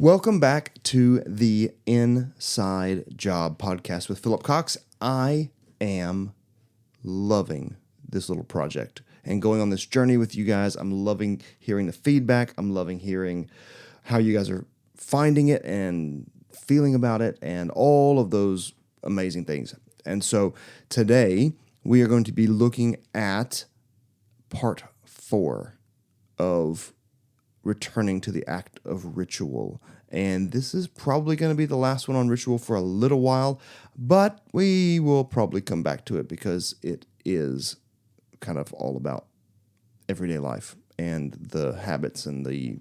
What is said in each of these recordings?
Welcome back to the Inside Job podcast with Philip Cox. I am loving this little project and going on this journey with you guys. I'm loving hearing the feedback. I'm loving hearing how you guys are finding it and feeling about it and all of those amazing things. And so today we are going to be looking at part 4 of returning to the act of ritual. And this is probably going to be the last one on ritual for a little while, but we will probably come back to it because it is kind of all about everyday life and the habits and the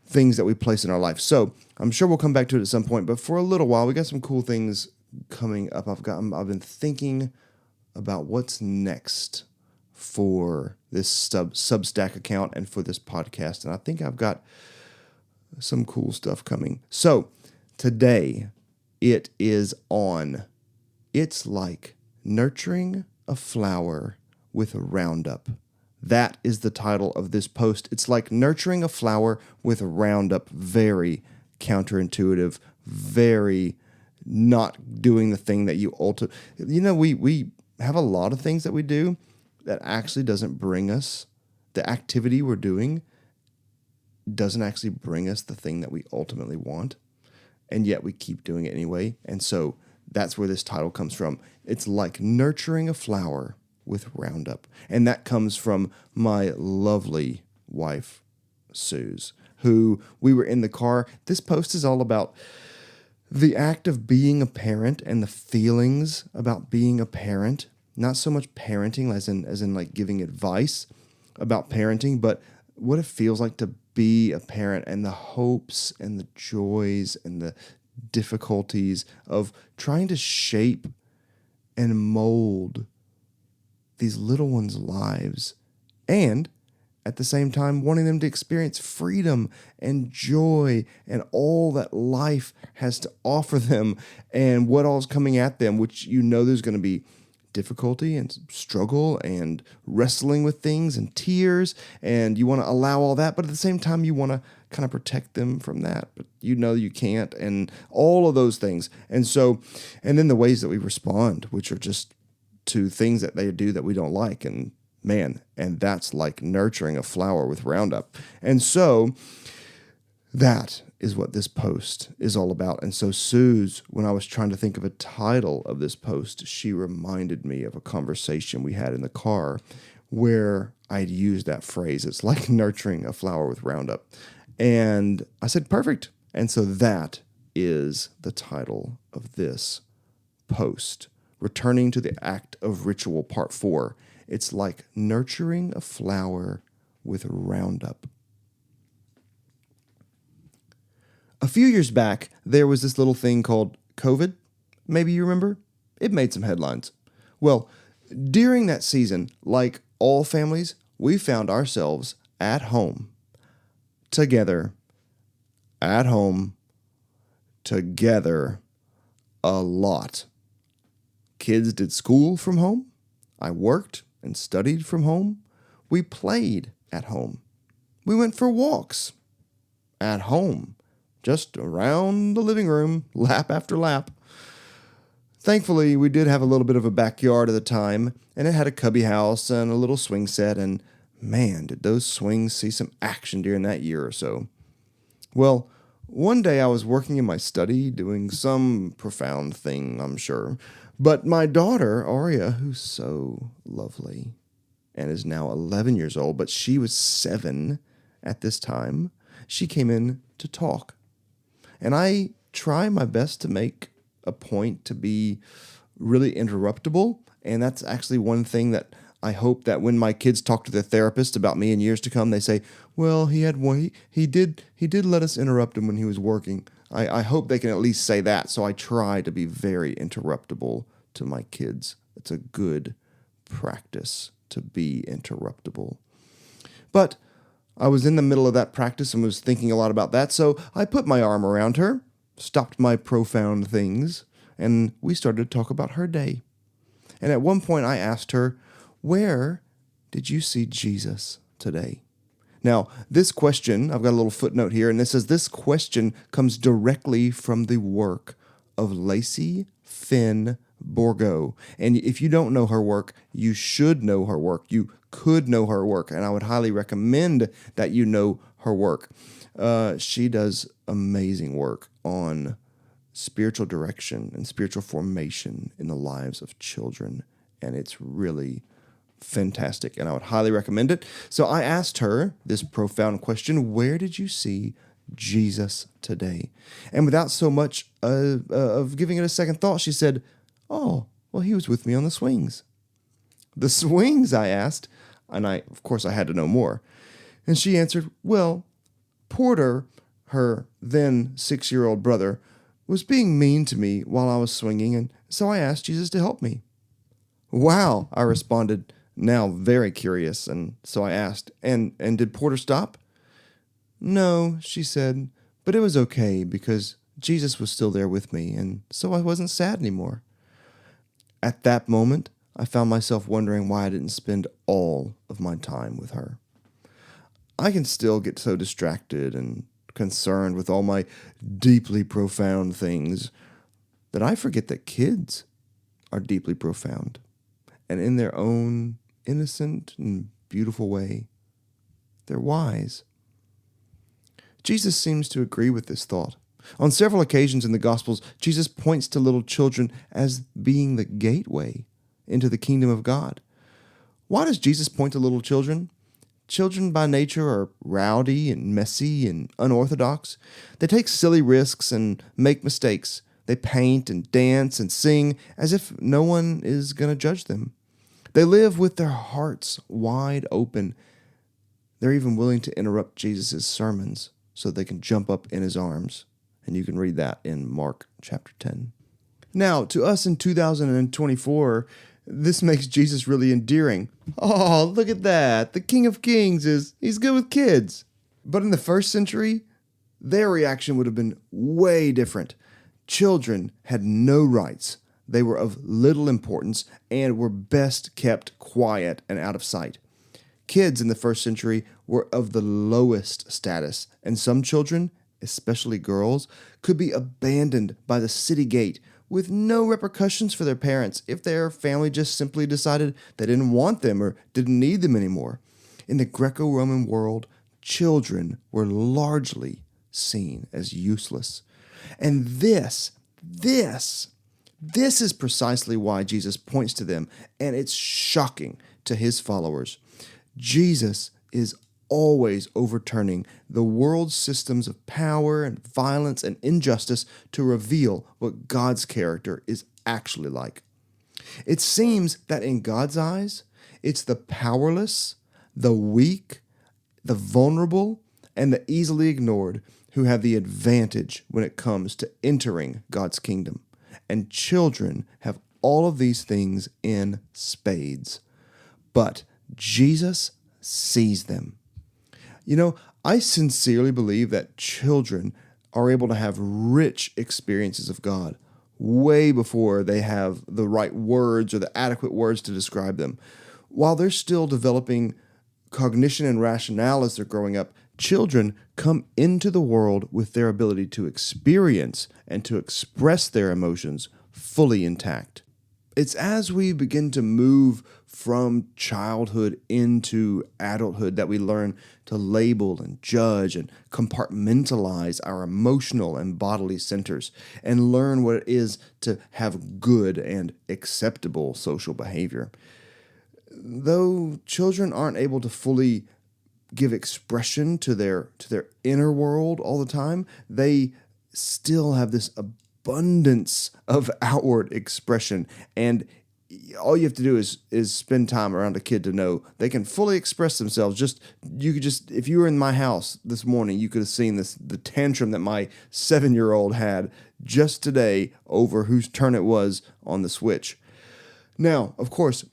things that we place in our life. So I'm sure we'll come back to it at some point, but for a little while, we got some cool things coming up. I've been thinking about what's next for this Substack account and for this podcast. And I think I've got some cool stuff coming. So today it is on. It's like nurturing a flower with a Roundup. That is the title of this post. It's like nurturing a flower with a Roundup. Very counterintuitive, very not doing the thing that you ultimately, we have a lot of things that we do that actually doesn't bring us, the activity we're doing doesn't actually bring us the thing that we ultimately want, and yet we keep doing it anyway. And so that's where this title comes from. It's like nurturing a flower with Roundup. And that comes from my lovely wife, Suze, who we were in the car. This post is all about the act of being a parent and the feelings about being a parent. Not so much parenting as in like giving advice about parenting, but what it feels like to be a parent and the hopes and the joys and the difficulties of trying to shape and mold these little ones' lives, and at the same time wanting them to experience freedom and joy and all that life has to offer them and what all is coming at them, which there's going to be difficulty and struggle and wrestling with things and tears, and you want to allow all that, but at the same time you want to kind of protect them from that, but you can't, and all of those things. And then the ways that we respond, which are just to things that they do that we don't like, and that's like nurturing a flower with Roundup. And so that is what this post is all about. And so Suze, when I was trying to think of a title of this post, she reminded me of a conversation we had in the car where I'd used that phrase. It's like nurturing a flower with Roundup. And I said, perfect. And so that is the title of this post. Returning to the act of ritual, part 4. It's like nurturing a flower with Roundup. A few years back, there was this little thing called COVID. Maybe you remember? It made some headlines. Well, during that season, like all families, we found ourselves at home, together, at home, together, a lot. Kids did school from home. I worked and studied from home. We played at home. We went for walks at home. Just around the living room, lap after lap. Thankfully, we did have a little bit of a backyard at the time, and it had a cubby house and a little swing set, and man, did those swings see some action during that year or so. Well, one day I was working in my study doing some profound thing, I'm sure, but my daughter, Aria, who's so lovely and is now 11 years old, but she was 7 at this time, she came in to talk. And I try my best to make a point to be really interruptible. And that's actually one thing that I hope that when my kids talk to their therapist about me in years to come, they say, well, he did let us interrupt him when he was working. I hope they can at least say that. So I try to be very interruptible to my kids. It's a good practice to be interruptible. But I was in the middle of that practice and was thinking a lot about that, so I put my arm around her, stopped my profound things, and we started to talk about her day. And at one point I asked her, where did you see Jesus today? Now, this question, I've got a little footnote here, and it says this question comes directly from the work of Lacey Finn Borgo. And if you don't know her work, you should know her work. You could know her work, and I would highly recommend that you know her work. She does amazing work on spiritual direction and spiritual formation in the lives of children, and it's really fantastic, and I would highly recommend it. So I asked her this profound question: where did you see Jesus today? And without so much of giving it a second thought, she said, "Oh, well, he was with me on the swings." "The swings?" I asked, and of course, I had to know more. And she answered, "Well, Porter, her then 6-year-old brother, was being mean to me while I was swinging, and so I asked Jesus to help me." "Wow," I responded, now very curious, and so I asked, and did Porter stop?" "No," she said, "but it was okay because Jesus was still there with me, and so I wasn't sad anymore." At that moment, I found myself wondering why I didn't spend all of my time with her. I can still get so distracted and concerned with all my deeply profound things that I forget that kids are deeply profound, and in their own innocent and beautiful way, they're wise. Jesus seems to agree with this thought. On several occasions in the Gospels, Jesus points to little children as being the gateway into the kingdom of God. Why does Jesus point to little children? Children by nature are rowdy and messy and unorthodox. They take silly risks and make mistakes. They paint and dance and sing as if no one is going to judge them. They live with their hearts wide open. They're even willing to interrupt Jesus' sermons so they can jump up in his arms. And you can read that in Mark chapter 10. Now, to us in 2024, this makes Jesus really endearing. "Oh, look at that. The King of Kings he's good with kids." But in the first century, their reaction would have been way different. Children had no rights. They were of little importance and were best kept quiet and out of sight. Kids in the first century were of the lowest status, and some children, especially girls, could be abandoned by the city gate with no repercussions for their parents if their family just simply decided they didn't want them or didn't need them anymore. In the Greco-Roman world, children were largely seen as useless. And this is precisely why Jesus points to them, and it's shocking to his followers. Jesus is always overturning the world's systems of power and violence and injustice to reveal what God's character is actually like. It seems that in God's eyes, it's the powerless, the weak, the vulnerable, and the easily ignored who have the advantage when it comes to entering God's kingdom. And children have all of these things in spades. But Jesus sees them. You know, I sincerely believe that children are able to have rich experiences of God way before they have the right words or the adequate words to describe them. While they're still developing cognition and rationale as they're growing up, children come into the world with their ability to experience and to express their emotions fully intact. It's as we begin to move from childhood into adulthood that we learn to label and judge and compartmentalize our emotional and bodily centers and learn what it is to have good and acceptable social behavior. Though children aren't able to fully give expression to their inner world all the time, they still have this abundance of outward expression, and all you have to do is spend time around a kid to know they can fully express themselves. If you were in my house this morning, you could have seen the tantrum that my 7-year-old had just today over whose turn it was on the switch. Now, of course,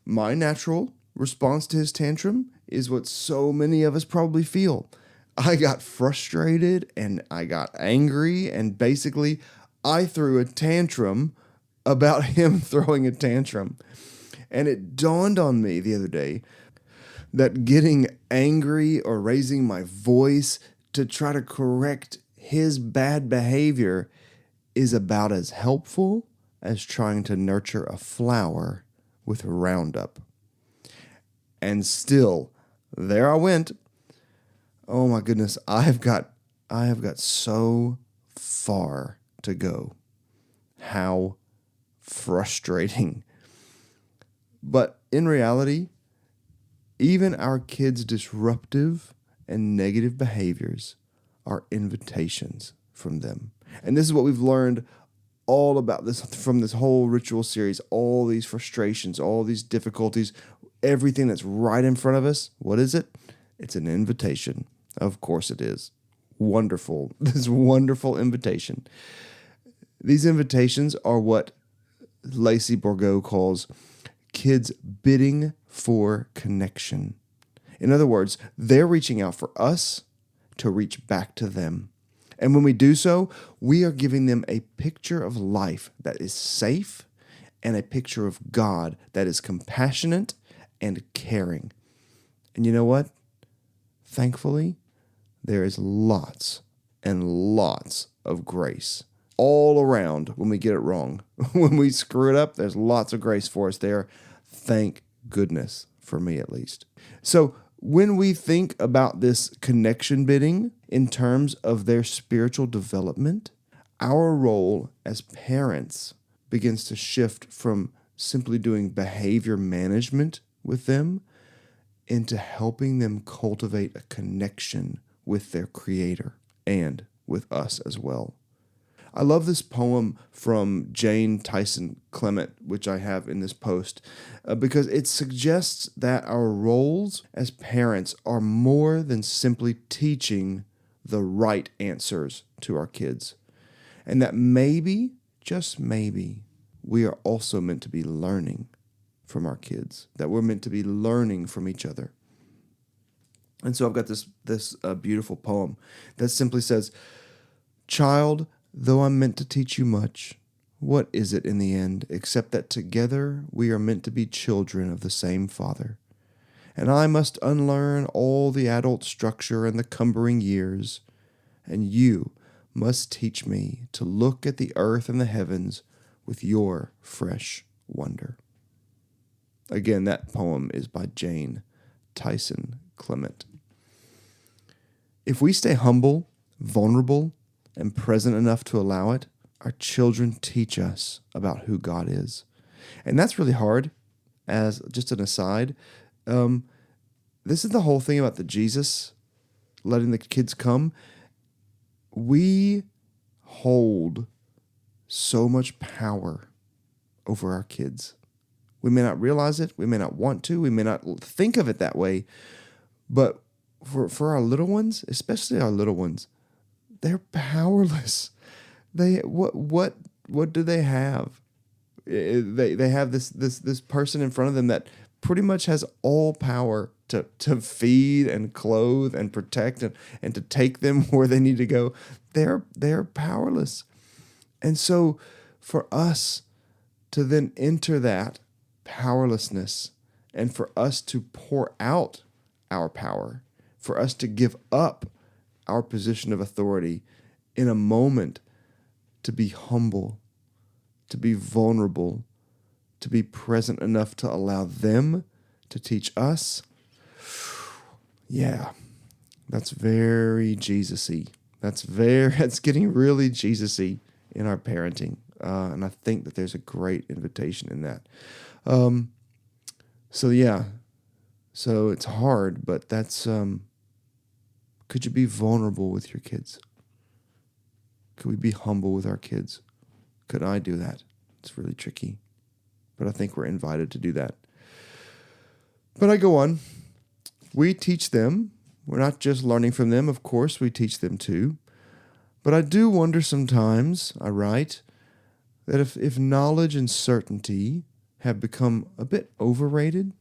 my natural response to his tantrum is what so many of us probably feel. I got frustrated and I got angry, and basically I threw a tantrum about him throwing a tantrum. And it dawned on me the other day that getting angry or raising my voice to try to correct his bad behavior is about as helpful as trying to nurture a flower with Roundup. And still, there I went. Oh my goodness, I have got so far to go. How frustrating. But in reality, even our kids' disruptive and negative behaviors are invitations from them. And this is what we've learned all about this from this whole ritual series, all these frustrations, all these difficulties, everything that's right in front of us. What is it? It's an invitation. Of course it is. Wonderful. This wonderful invitation. These invitations are what Lacey Bourgeau calls kids bidding for connection. In other words, they're reaching out for us to reach back to them. And when we do so, we are giving them a picture of life that is safe and a picture of God that is compassionate and caring. And you know what? Thankfully, there is lots and lots of grace all around when we get it wrong. When we screw it up, there's lots of grace for us there. Thank goodness, for me at least. So when we think about this connection bidding in terms of their spiritual development, our role as parents begins to shift from simply doing behavior management with them into helping them cultivate a connection with their Creator and with us as well. I love this poem from Jane Tyson Clement, which I have in this post, because it suggests that our roles as parents are more than simply teaching the right answers to our kids, and that maybe, just maybe, we are also meant to be learning from our kids, that we're meant to be learning from each other. And so I've got this beautiful poem that simply says, "Child, though I'm meant to teach you much, what is it in the end, except that together we are meant to be children of the same Father? And I must unlearn all the adult structure and the cumbering years, and you must teach me to look at the earth and the heavens with your fresh wonder." Again, that poem is by Jane Tyson Clement. If we stay humble, vulnerable, and present enough to allow it, our children teach us about who God is. And that's really hard. As just an aside, this is the whole thing about the Jesus letting the kids come. We hold so much power over our kids. We may not realize it. We may not want to. We may not think of it that way. But for our little ones, especially our little ones, they're powerless. What do they have? They have this person in front of them that pretty much has all power to feed and clothe and protect and to take them where they need to go. They're powerless. And so for us to then enter that powerlessness and for us to pour out our power, for us to give up our position of authority in a moment, to be humble, to be vulnerable, to be present enough to allow them to teach us. Yeah, that's very Jesus-y. That's getting really Jesus-y in our parenting. And I think that there's a great invitation in that. So it's hard, but that's, could you be vulnerable with your kids? Could we be humble with our kids? Could I do that? It's really tricky, but I think we're invited to do that. But I go on. We teach them. We're not just learning from them. Of course, we teach them too. But I do wonder sometimes, I write, that if knowledge and certainty have become a bit overrated,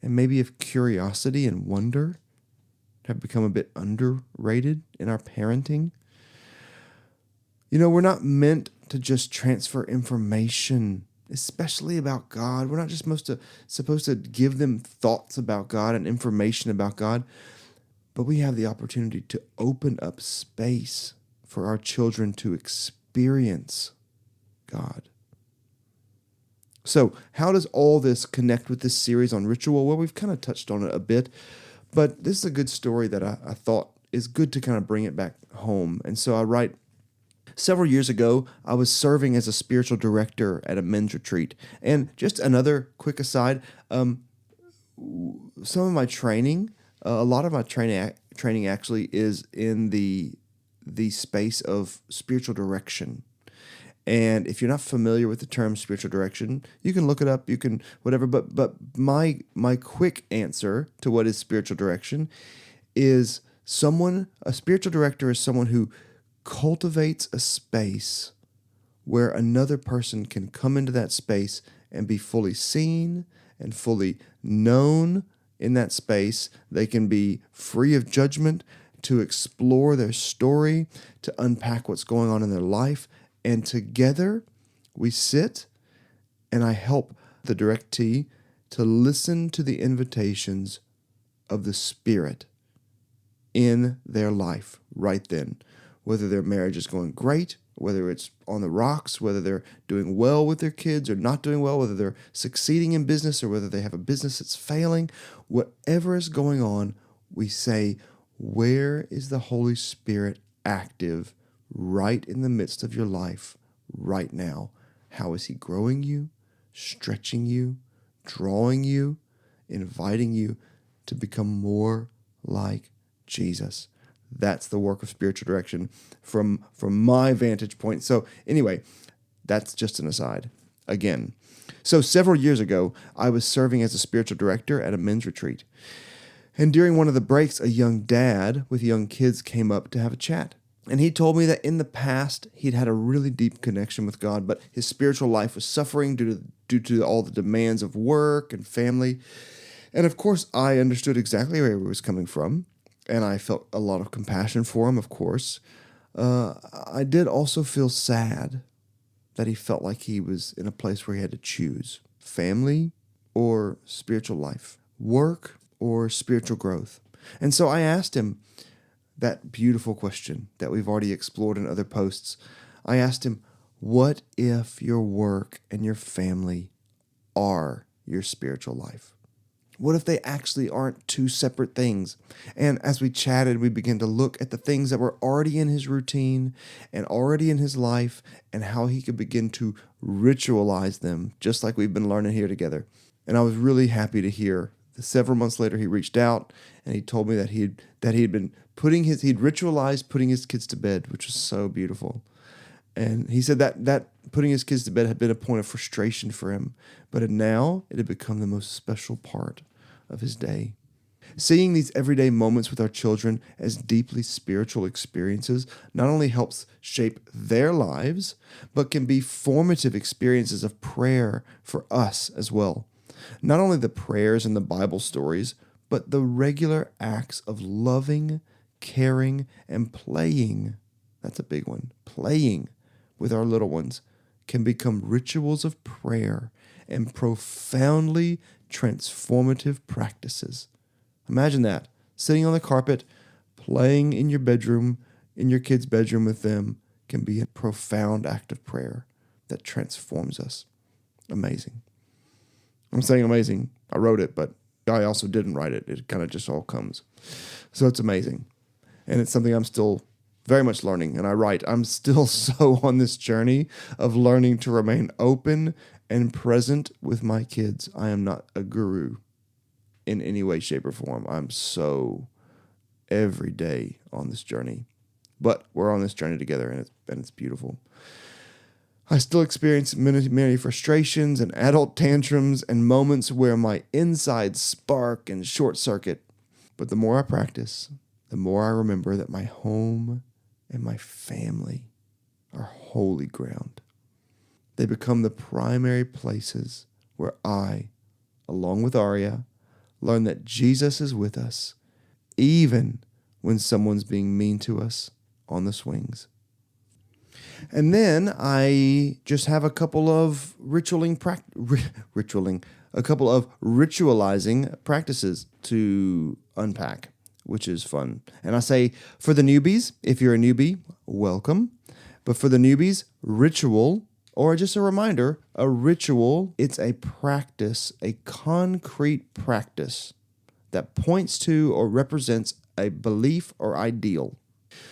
and maybe if curiosity and wonder have become a bit underrated in our parenting. You know, we're not meant to just transfer information especially about God. We're not just supposed to give them thoughts about God and information about God, but we have the opportunity to open up space for our children to experience God. So, how does all this connect with this series on ritual? Well, we've kind of touched on it a bit, but this is a good story that I thought is good to kind of bring it back home. And so I write, several years ago, I was serving as a spiritual director at a men's retreat. And just another quick aside, some of my training, a lot of my training actually is in the space of spiritual direction. And if you're not familiar with the term spiritual direction, you can look it up, you can whatever. But my quick answer to what is spiritual direction is a spiritual director is someone who cultivates a space where another person can come into that space and be fully seen and fully known in that space. They can be free of judgment to explore their story, to unpack what's going on in their life. And together we sit and I help the directee to listen to the invitations of the Spirit in their life right then. Whether their marriage is going great, whether it's on the rocks, whether they're doing well with their kids or not doing well, whether they're succeeding in business or whether they have a business that's failing, whatever is going on, we say, where is the Holy Spirit active right in the midst of your life right now? How is he growing you, stretching you, drawing you, inviting you to become more like Jesus? That's the work of spiritual direction from my vantage point. So anyway, that's just an aside. Again, so several years ago, I was serving as a spiritual director at a men's retreat. And during one of the breaks, a young dad with young kids came up to have a chat. And he told me that in the past, he'd had a really deep connection with God, but his spiritual life was suffering due to all the demands of work and family. And of course, I understood exactly where he was coming from. And I felt a lot of compassion for him, of course. I did also feel sad that he felt like he was in a place where he had to choose family or spiritual life, work or spiritual growth. And so I asked him that beautiful question that we've already explored in other posts. I asked him, what if your work and your family are your spiritual life? What if they actually aren't two separate things? And as we chatted, we began to look at the things that were already in his routine and already in his life and how he could begin to ritualize them, just like we've been learning here together. And I was really happy to hear that several months later he reached out and he told me that he'd been he'd ritualized putting his kids to bed, which was so beautiful. And he said that putting his kids to bed had been a point of frustration for him, but now it had become the most special part of his day. Seeing these everyday moments with our children as deeply spiritual experiences not only helps shape their lives, but can be formative experiences of prayer for us as well. Not only the prayers and the Bible stories, but the regular acts of loving, caring, and playing. That's a big one. Playing with our little ones can become rituals of prayer and profoundly transformative practices. Imagine that, sitting on the carpet, playing in your bedroom, in your kid's bedroom with them, can be a profound act of prayer that transforms us. Amazing. I'm saying amazing. I wrote it, but I also didn't write it. It kind of just all comes. So it's amazing. And it's something I'm still very much learning. And I'm still so on this journey of learning to remain open and present with my kids. I am not a guru in any way, shape, or form. I'm so every day on this journey. But we're on this journey together, and it's beautiful. I still experience many frustrations and adult tantrums and moments where my insides spark and short circuit. But the more I practice, the more I remember that my home and my family are holy ground. They become the primary places where I, along with Arya, learn that Jesus is with us, even when someone's being mean to us on the swings. And then I just have a couple of a couple of ritualizing practices to unpack, which is fun. And I say for the newbies, if you're a newbie, welcome. But for the newbies, ritual, or just a reminder, a ritual, it's a practice, a concrete practice that points to or represents a belief or ideal.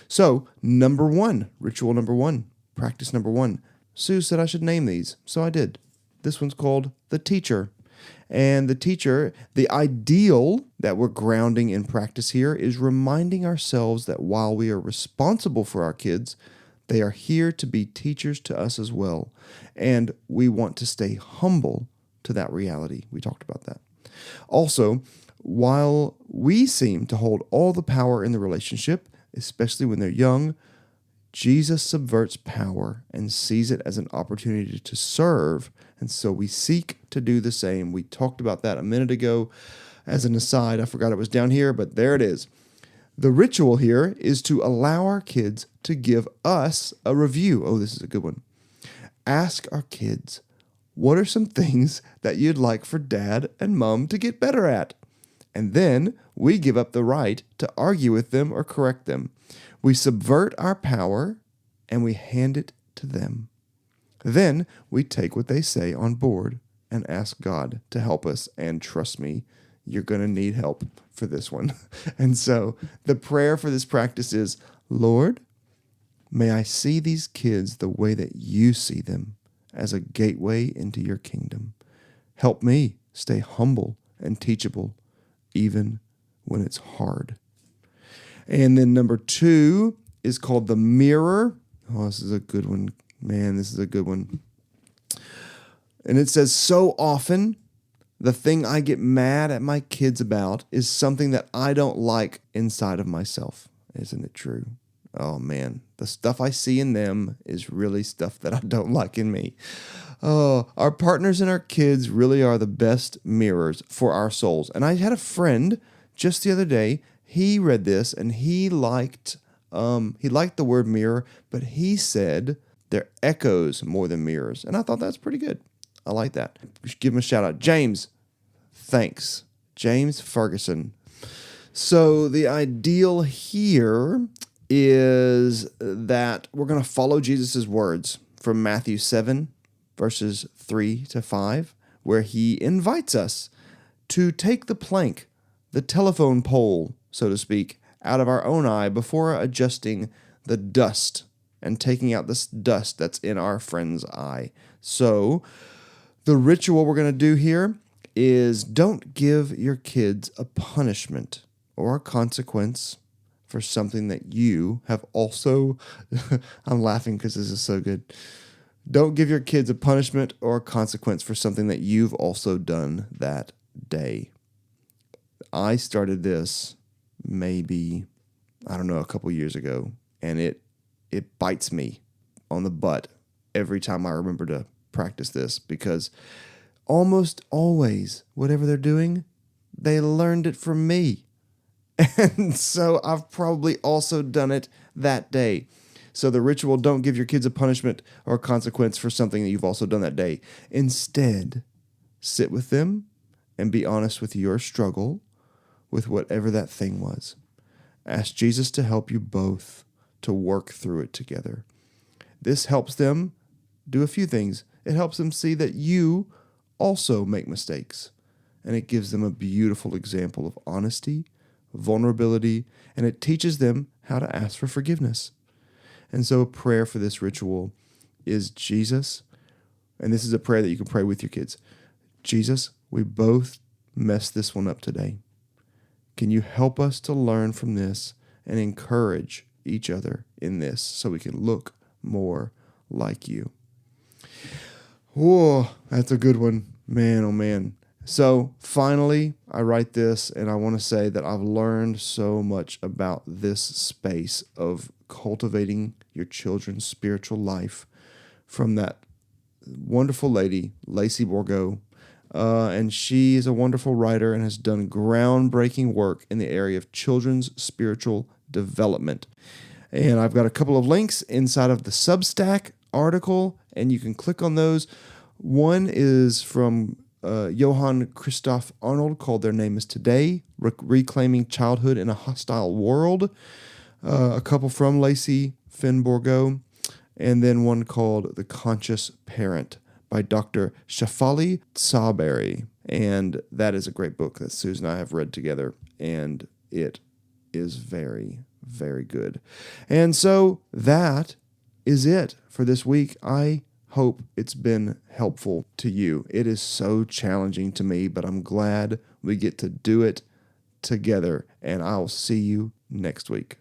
So, ritual number one, practice number one. Sue said I should name these, so I did. This one's called the teacher. And the teacher, the ideal that we're grounding in practice here is reminding ourselves that while we are responsible for our kids, they are here to be teachers to us as well. And we want to stay humble to that reality. We talked about that. Also, while we seem to hold all the power in the relationship, especially when they're young, Jesus subverts power and sees it as an opportunity to serve, and so we seek to do the same. We talked about that a minute ago. As an aside, I forgot it was down here, but there it is. The ritual here is to allow our kids to give us a review. Oh, this is a good one. Ask our kids, what are some things that you'd like for dad and mom to get better at? And then we give up the right to argue with them or correct them. We subvert our power and we hand it to them. Then we take what they say on board and ask God to help us. And trust me, you're going to need help for this one. And so the prayer for this practice is, Lord, may I see these kids the way that you see them, as a gateway into your kingdom. Help me stay humble and teachable, even when it's hard. And then number 2 is called the mirror. Oh, this is a good one. Man, this is a good one. And it says, so often the thing I get mad at my kids about is something that I don't like inside of myself. Isn't it true? Oh, man. The stuff I see in them is really stuff that I don't like in me. Oh, our partners and our kids really are the best mirrors for our souls. And I had a friend just the other day. He read this and he liked the word mirror, but he said they're echoes more than mirrors. And I thought that's pretty good. I like that. We should give him a shout out. James, thanks. James Ferguson. So the ideal here is that we're going to follow Jesus' words from Matthew 7, verses 3 to 5, where he invites us to take the plank, the telephone pole, so to speak, out of our own eye before adjusting the dust and taking out this dust that's in our friend's eye. So the ritual we're going to do here is don't give your kids a punishment or a consequence for something that you have also, I'm laughing because this is so good. Don't give your kids a punishment or a consequence for something that you've also done that day. I started this maybe, a couple years ago, and it bites me on the butt every time I remember to practice this, because almost always, whatever they're doing, they learned it from me. And so I've probably also done it that day. So the ritual, don't give your kids a punishment or a consequence for something that you've also done that day. Instead, sit with them and be honest with your struggle with whatever that thing was. Ask Jesus to help you both to work through it together. This helps them do a few things. It helps them see that you also make mistakes. And it gives them a beautiful example of honesty, vulnerability, and it teaches them how to ask for forgiveness. And so a prayer for this ritual is, Jesus, and this is a prayer that you can pray with your kids. Jesus, we both messed this one up today. Can you help us to learn from this and encourage each other in this so we can look more like you? Whoa, that's a good one. Man, oh man. So finally, I write this and I want to say that I've learned so much about this space of cultivating your children's spiritual life from that wonderful lady, Lacey Borgo. And she is a wonderful writer and has done groundbreaking work in the area of children's spiritual development. And I've got a couple of links inside of the Substack article, and you can click on those. One is from Johann Christoph Arnold called Their Name is Today, Reclaiming Childhood in a Hostile World. A couple from Lacey Finborgo, and then one called The Conscious Parent by Dr. Shafali Sawberry. And that is a great book that Susan and I have read together, and it is very, very good. And so that is it for this week. I hope it's been helpful to you. It is so challenging to me, but I'm glad we get to do it together, and I'll see you next week.